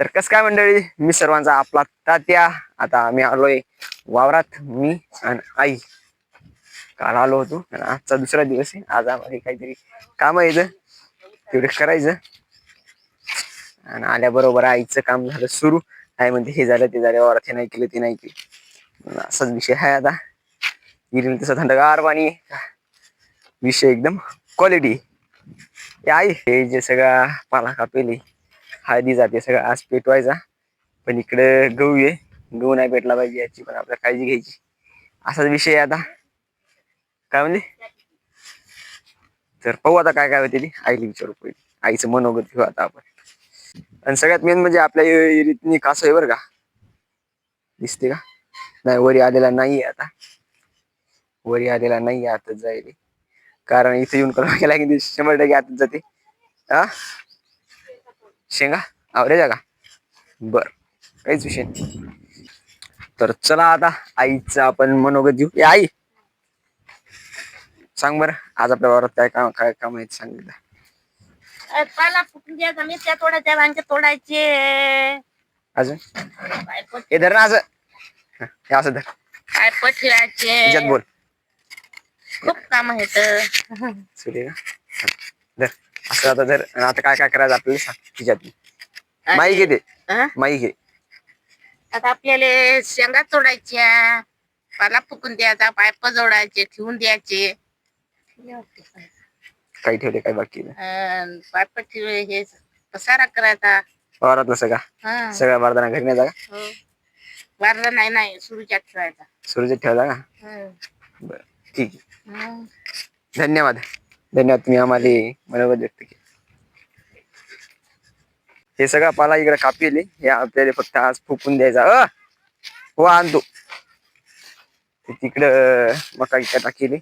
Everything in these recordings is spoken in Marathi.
तर कस काय मंडळी, मी सर्वांचा आपला तात्या. आता आम्ही आलोय वावरात, मी आणि आई. काल आलो होतो आणि आजचा दुसरा दिवस आहे. आज आम्हाला काहीतरी काम आहे तेवढं करायचं. आणि आल्याबरोबर आईचं काम झालं सुरू. आई म्हणते हे झालं ते झालं, वावरात हे नाही केलं ते नाही केलं. असाच विषय आहे आता. गिरील तसं थंडगार पाणी, विषय एकदम क्वालिटी. आई हे जे सगळा पाला कापेली हळदी जाते सगळं आज पेटवायचा. पण इकडे गहू आहे, गहू नाही पेटला पाहिजे याची पण आपल्याला काळजी घ्यायची. असाच विषय आहे आता. काय म्हणजे तर पाहू आता काय काय होते ती. आईला विचारू पहिले, आईचं मनोगत घेऊ आता आपण. आणि सगळ्यात मेन म्हणजे आपल्या एरियातनी कासव आहे बरं का. दिसते का? नाही वरी आलेला नाहीये आता. वरी आलेला नाही आताच जाईल, कारण इथे येऊन कलम केला की 100% आताच जाते. हा शेंगा आवरेजा का? बर, काहीच विषय नाही. तर चला आता आईचं आपण मनोगत घेऊ. आई सांग बरं, आज आपल्या वावरात काय काम आहे सांगितलं. पाला फुटून द्यायचा, मिरच्या तोडायच्या, वांगे तोडायचे. अजून हे धर ना असं, हे असं धर. काय पठवायचे, बोल. खूप काम आहेत. सुरे का धर असं. आता धर. आता काय काय करायचं आपल्याला सांग. तिच्यात माई घे, ते माई घे. आता आपल्याला शेंगा तोडायच्या, पाला फुकून द्यायचा, पाईप जोडायचे, ठेवून द्यायचे. काही ठेवले काय बाकी पाईप ठेवले, हे पसारा करायचा वावरातलं सगळा. सगळ्या बारदाना घरी नाही जागा. बारदा नाही सुरूच्यात ठेवायचा. सुरूच्यात ठेवला का? बरं ठीक आहे. धन्यवाद. धन्यवाद, तुम्ही आम्हाला मनोगत व्यक्त केले. हे सगळा पाला इकडे कापले, हे आपल्याला फक्त आज फुकून द्यायचा. हो आणतो. तिकडं मका इकडे टाकेली.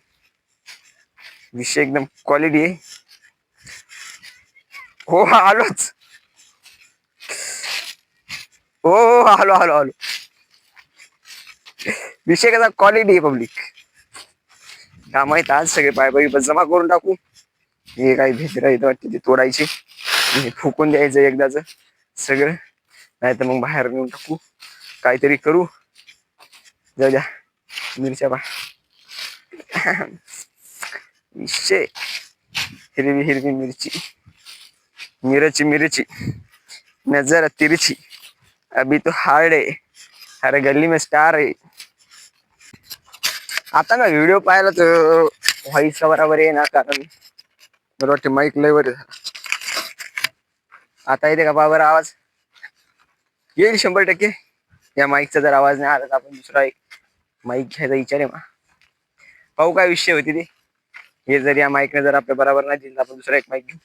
विषय एकदम क्वालिटी आहे. हो आलोच. हो आलो आलो आलो. विषय कसा क्वालिटी आहे पब्लिक. का माहित आज सगळे पाय जमा करून टाकू. हे काही भेटरा येतं वाटते ते तोडायचे, फुकून द्यायचं एकदाच सगळं. नाही तर मग बाहेर नेऊन टाकू, काहीतरी करू. जाऊ द्या. मिरच्या पा विषय हिरवी हिरवी मिरची, मिरची मिरची नजर तिरछी, अभी तो हार्ड है, हर गली में स्टार है. आता ना व्हिडिओ पाहायला तर व्हॉइस बरोबर आहे ना, कारण मला वाटते माईक लय वर. आता येते का बाबर आवाज? येईल 100%. या माईकचा जर आवाज नाही आला तर आपण दुसरा एक माईक घ्यायचा विचार आहे. पाहू काय विषय होती ते. हे जर या माईकने जर आपल्या बरोबर नाही दिलं, आपण दुसरा एक माईक घेऊ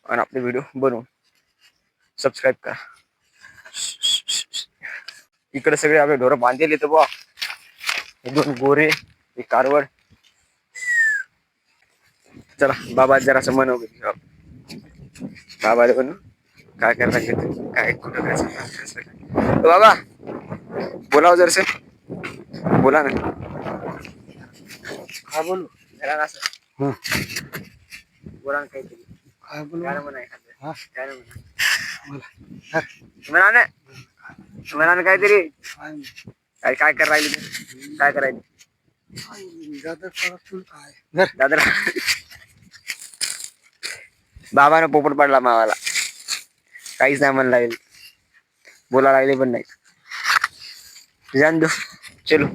आणि आपले व्हिडिओ बनवू. सबस्क्राईब करा. इकडे सगळे आपले ढोरं बांधलेले येतं बुवा. हे 2 गोरे, एक कारवड. चला बाबा जरा असं मनवलं बाबाला बनू. काय करायला घेतो, काय कुठं काय बाबा बोलाव जरसे. बोला ना. काय बोलू जरा असं. बोला ना काहीतरी. काय बोलू म्हणा एखादं. काय म्हणा म्हणा काहीतरी. काय काय करायला राहिले, काय करायचं दादा. बाबानं पोपट पडला मावाला. काहीच नाही म्हणला लागेल, बोला लागले पण नाही. जान दो, चलो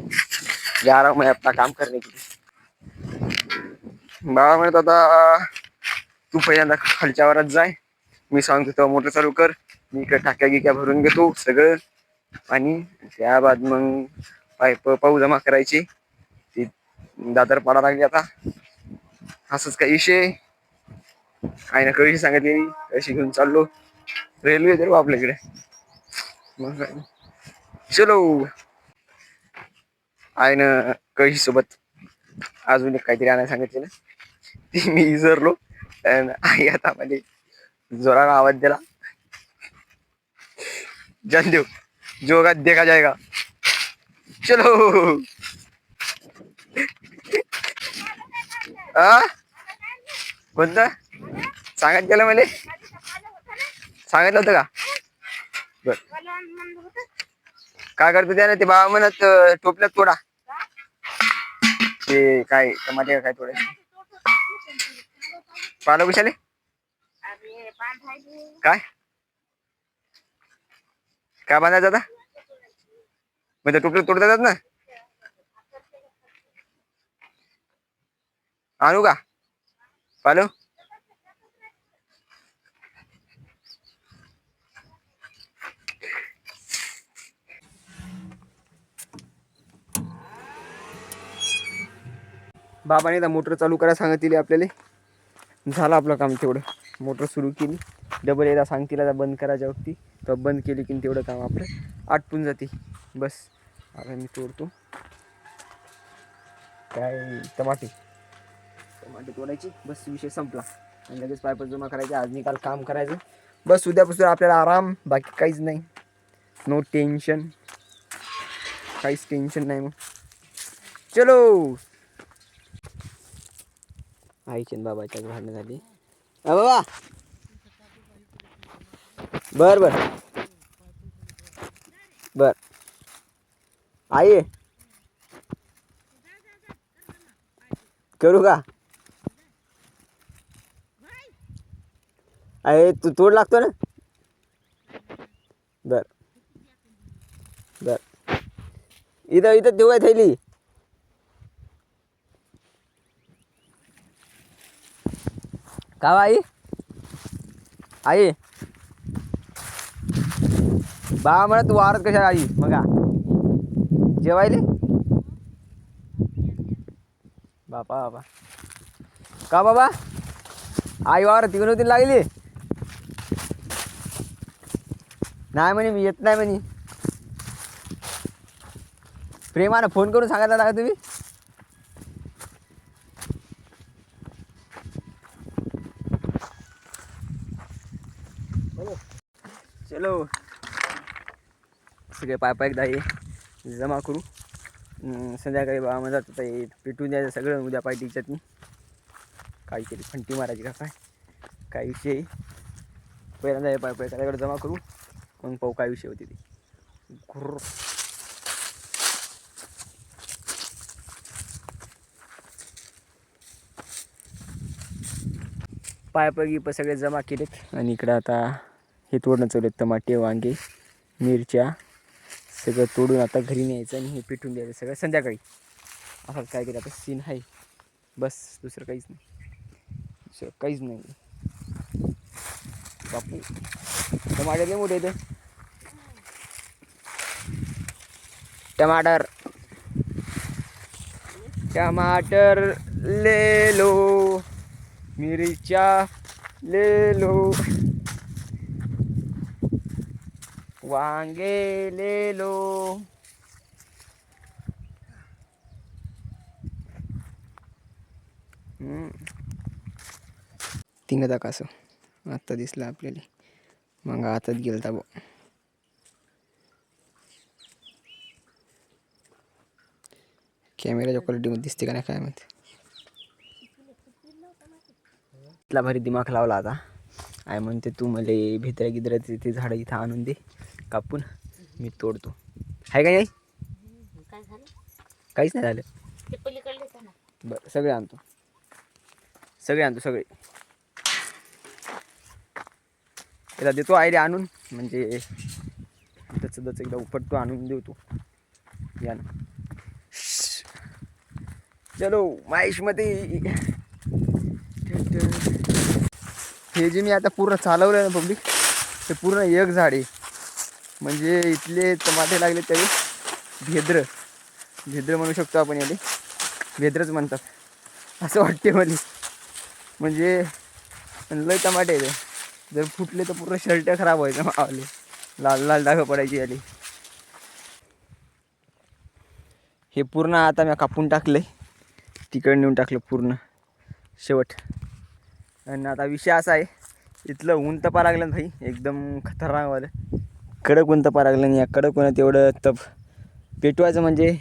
जा रहा हूं मैं अपना काम करने के लिए. बाबा म्हणत आता तू पहिल्यांदा खालच्या वरात जाय, मी सांगतो तेव्हा मोटर चालू कर. मी इकडे टाक्या गिक्या भरून घेतो सगळं, आणि त्या बाद मग पाईप पाऊ जमा करायची. ती दादर पाडा लागली आता. असंच काही विषय. आईनं कळशी सांगितली, कळशी घेऊन चाललो. रेल्वे तर आपल्याकडे मग चलो. आईनं कळशी सोबत अजून एक काहीतरी आणायला सांगितलेलं, ती मी विसरलो. आई आता मध्ये जोराला आवाज दिला, जान दो जोगा देखा जाएगा. चलो. कोणतं सांगत गेलं मला, सांगितलं होतं का? बर मला म्हणलं होतं. काय करतो त्याने ते बाबा म्हणत टोपल्यात तोडा ते काय टमाटे काय तोडायचे पाला कुशाले अरे बांधायले. काय काय बांधायचं आता म्हणजे टोपल्यात तोडता येतात ना आणू का पालो बाबाने आता मोटर चालू करायला सांगितली आपल्याला झालं आपलं काम तेवढं मोटर सुरू केली डबल एकदा सांगतील आता बंद करायच्या वक्ती तर बंद केली की तेवढं काम आपलं आटपून जाते बस आता मी तोडतो काय टमाटे तोडायची बस विषय संपला आणि लगेच पायप जमा करायचे आज निकाल काम करायचं बस उद्यापासून आपल्याला आराम बाकी काहीच नाही नो टेन्शन काहीच टेन्शन नाही मग चलो आईचे बाबाच्या भांडण झाली बाबा बर बर बर आई करू का अरे तू तोड लागतो ना बर बर इथं इथं देऊ आहे थैली का आई आई बा म्हणा तू वारत कशा आई मगा जेवायले बापा बाबा का बाबा आई वावर तिकडून होती लागली नाही म्हणे मी येत नाही म्हणे प्रेमानं फोन करून सांगायला लागा तुम्ही चलो सगळे पाय एकदा हे जमा करू संध्याकाळी बा म्हणत आता हे पेटून द्यायचं सगळं उद्या पाय चटणी काहीतरी फंटी मारायची का काय विषय पहिल्यांदा हे पाय एखाद्याकडे जमा करू मग पाहू काय विषय होते ते घुर्र पायप गिप सगळे जमा केलेत आणि इकडं आता हे तोडणं चालू आहेत टमाटे वांगे मिरच्या सगळं तोडून आता घरी न्यायचं आणि हे पेटून द्यायचं सगळं संध्याकाळी असंच काय केलं आता सीन आहे बस दुसरं काहीच नाही दुसरं काहीच नाही बापू टमाटर लय मोठे येते टमाटर टमाटर ले लो मिरच्या ले लो वांगे ले लो तिंगता कसं आत्ता दिसलं आपल्याला मग आताच गेलता बो कॅमेऱ्याच्या क्वालिटीमध्ये दिसते का नाही काय माहिती इथला भारी दिमाग लावला आता आय म्हणते तू मला भित्र्या गिद्र्याचे ते झाडं इथं आणून दे कापून मी तोडतो आहे का नाही काय झालं काहीच नाही झालं ते पलीकडले ना बरं सगळे आणतो सगळे त्याला देतो आयरे आणून म्हणजे त्याचं एकदा उपटतो आणून देतो या ना चलो माहेशमध्ये हे जे मी आता पूर्ण चालवलं आहे ना पब्लिक ते पूर्ण एक झाड आहे म्हणजे इथले टमाटे लागले तरी भेद्र म्हणू शकतो आपण याले भेद्रच म्हणतात असं वाटते मला म्हणजे लय टमाटे आहे जर फुटले तर पूर्ण शर्ट खराब व्हायचं मावले लाल लाल डाग पडायची आली हे पूर्ण आता मी कापून टाकले तिकडे नेऊन टाकलं पूर्ण शेवट आणि आता विषय असा आहे इथलं ऊन तपा लागलं ना भाई एकदम खतरनाकवालं कडक ऊन तपा लागलं आणि या कडक उन्हात एवढं तप पेटवायचं म्हणजे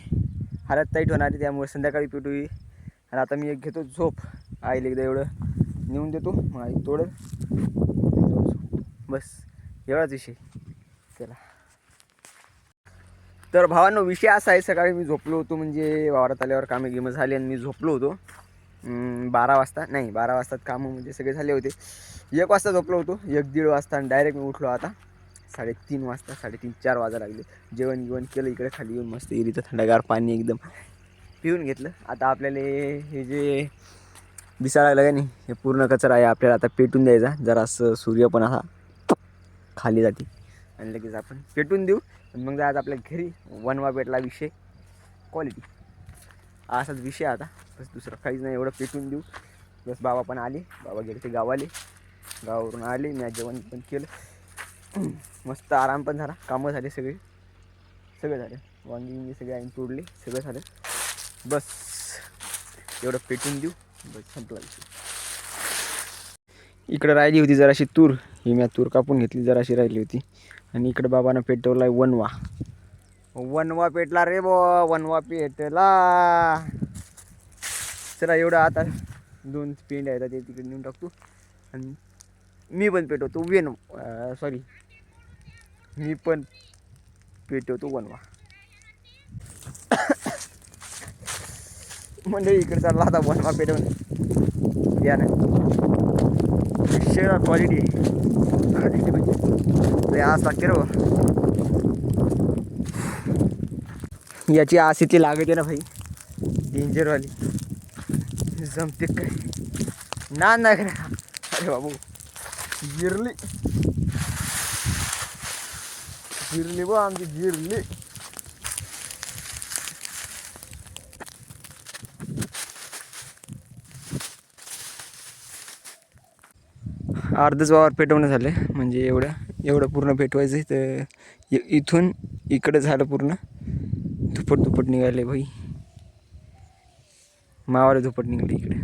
हालत टाईट होणार आहे त्यामुळे संध्याकाळी पेटू आणि आता मी एक घेतो झोप आईला एकदा एवढं नेऊन देतो मग आई तोडत बस एवढाच विषय चला. तर भावांनो, विषय असा आहे, सकाळी मी झोपलो होतो, म्हणजे वावरात आल्यावर कामे गिमं झाली आणि मी झोपलो होतो 12 वाजता. नाही, 12 वाजतात कामं म्हणजे सगळे झाले होते. 1 वाजता झोपलो होतो, 1-1:30 वाजता, आणि डायरेक्ट मी उठलो आता 3:30 वाजता. 3:30-4 वाजा लागले. जेवण केलं, इकडे खाली येऊन मस्त इरीचं थंडगार पाणी एकदम पिऊन घेतलं. आता आपल्याला हे जे दिसायला लागलं का नाही, हे पूर्ण कचरा आहे, आपल्याला आता पेटून द्यायचा. जरासं सूर्य पण असा खाली जाते आणि लगेच आपण पेटून देऊ. मग जायचं आपल्या घरी. वनवा पेटला विषय क्वालिटी, असाच विषय आता. बस दुसरं काहीच नाही, एवढं पेटून देऊ. बस बाबा पण आले, बाबा गेले ते गावाले, गावावरून आले, मी जेवण पण केलं, मस्त आराम पण झाला, कामं झाले सगळे झाले, वांगी सगळे आईन तोडले, सगळं झालं. बस एवढं पेटून देऊ, बस संपला विषय. इकडं राहिली होती जराशी तूर, ही मी तूर कापून घेतली, जराशी राहिली होती. आणि इकडं बाबानं पेटवला आहे वनवा पेटला रे बो, वनवा पेटला. चला, एवढं आता 2 पेंड आहेत ते तिकडे नेऊन टाकतो आणि मी पण पेटवतो मी पण पेटवतो वनवा. म्हणजे इकडे चालला आता वनवा पेटवून द्या ना. विषय क्वालिटी म्हणजे आस लागते रो. याची आस इथे लागते ना भाई, डेंजरवाली. जमते काय ना नाही. अरे बाबू, जिरली बा आमची, जिरली. अर्धच वावर पेटवणं झालं, म्हणजे एवढं पूर्ण पेटवायचं. तर इथून इकडं झालं पूर्ण, दुप्पट निघाले भाई, मावाला दुप्पट निघाले इकडे.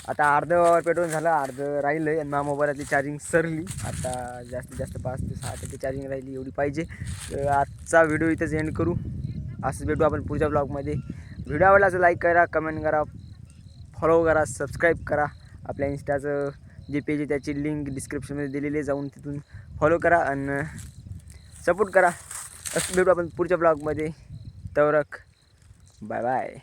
आता अर्ध वावर पेटवून झालं, अर्ध राहिलं आहे. आणि माझ्या मोबाईलातली चार्जिंग सरली, आता जास्तीत जास्त 5 ते 6% चार्जिंग राहिली, एवढी पाहिजे. तर आजचा व्हिडिओ इथंच एंड करू. असंच भेटू आपण पुढच्या ब्लॉगमध्ये. व्हिडिओ आवडला तर लाईक करा, कमेंट करा, फॉलो करा, सबस्क्राईब करा. आपल्या इंस्टाचं जे पेज आहे त्याची लिंक डिस्क्रिप्शनमध्ये दिलेली आहे, जाऊन तिथून फॉलो करा आणि सपोर्ट करा. असं भेटू आपण पुढच्या ब्लॉगमध्ये. तवरक बाय बाय.